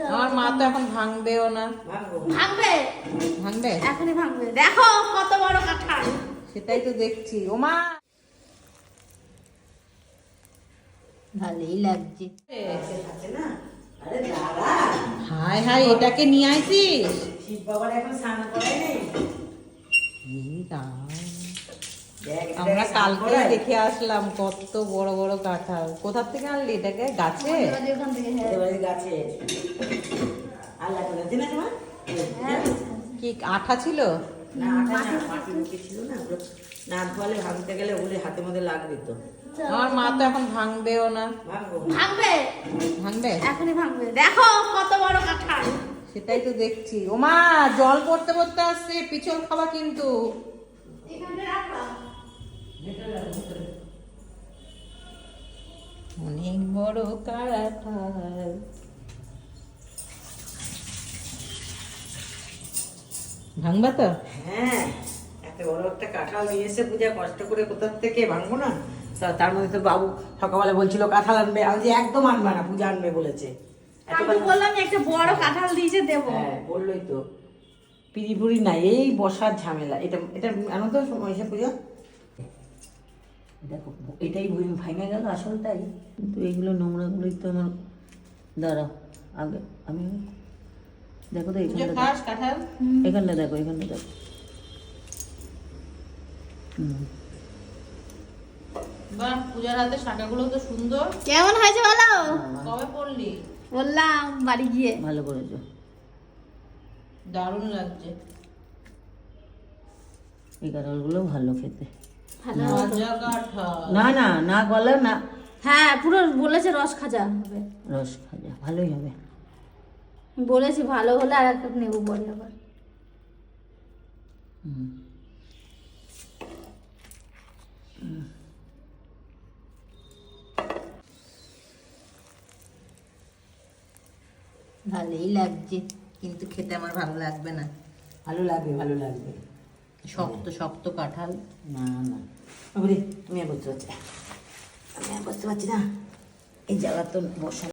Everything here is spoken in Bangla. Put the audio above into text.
আমার মা তো এখন ভাঙবেও না। ভাঙবে ভাঙবে এখনই ভাঙবে। দেখো কত বড় কাঁঠাল। সেটাই তো দেখছি। ও মা ভালোই লাগছে। হায় হায়, এটাকে নিয়ে আইছিস? শিব বাবার এখন স্নান করে নেই। আমরা কালকে দেখে আসলাম কত বড় বড় কাঁঠাল। কোথা থেকে আনলি এটাকে? গাছে? ওখান থেকে গাছে আল্লাহ করেছে না তোমার? কি আঠা ছিল? না আঠা না, মাটি মুখে ছিল না, ওগুলো না ধোয়ালে ভাঙতে গেলে ওগুলো হাতের মধ্যে লাগবে তো। আমার মা তো এখন ভাঙবেও না। ভাঙবে ভাঙবে এখনই ভাঙবে। দেখো কত বড় কাঁঠাল। সেটাই তো দেখছি। ও মা জল পড়তে পড়তে আসছে, পিছল খাওয়া কিন্তু। এখানে রাখলাম। অনেক বড় কাঁঠাল। ভাঙবা তো? হ্যাঁ, এত বড় একটা কাঁঠাল নিয়ে এসে পূজা কষ্ট করে কোথার থেকে ভাঙবো না? তার মধ্যে তো বাবু সকালবেলা বলছিল কাঁঠাল আনবে, আমি যে একদম আনবে না, পূজা আনবে বলেছে। আমি বললাম একটা বড় কাঁঠাল দিয়েছে দেবো। হ্যাঁ বললোই তো, পিড়ি নাই, এই বসার ঝামেলা। এটা এটা আনো তো সময় এসে পূজা। দেখো এটাই ভাঙে গেল আসলটাই, কিন্তু এইগুলো নোংরাগুলোই তো আমার। দাঁড়াও আগে আমি দেখো তো এখানটা, কাঁঠাল এখানটা দেখো, এখানটা দেখো। বাহ, পূজার হাতে শাঁখাগুলো তো সুন্দর। কেমন হয়েছে বলো? কবে পড়লি? বললাম বাড়ি গিয়ে। ভালো করেছো, দারুণ লাগছে। এই কাঁঠালগুলো ভালো খেতে। ভালো ভাজা কাঁঠাল। না না না গলা না, হ্যাঁ পুরো বলেছে রস খাজা হবে। রস খাজা ভালোই হবে। বলেছি ভালো হলে আর একটা নেবো পরে আবার। ভালোই লাগছে, কিন্তু খেতে আমার ভালো লাগবে না। ভালো লাগবে, ভালো লাগবে। শক্ত শক্ত কাঁঠাল। না না আমি আর বসতে পারছি না, আমি আর বসতে পারছি না, এই জায়গা তো বসা।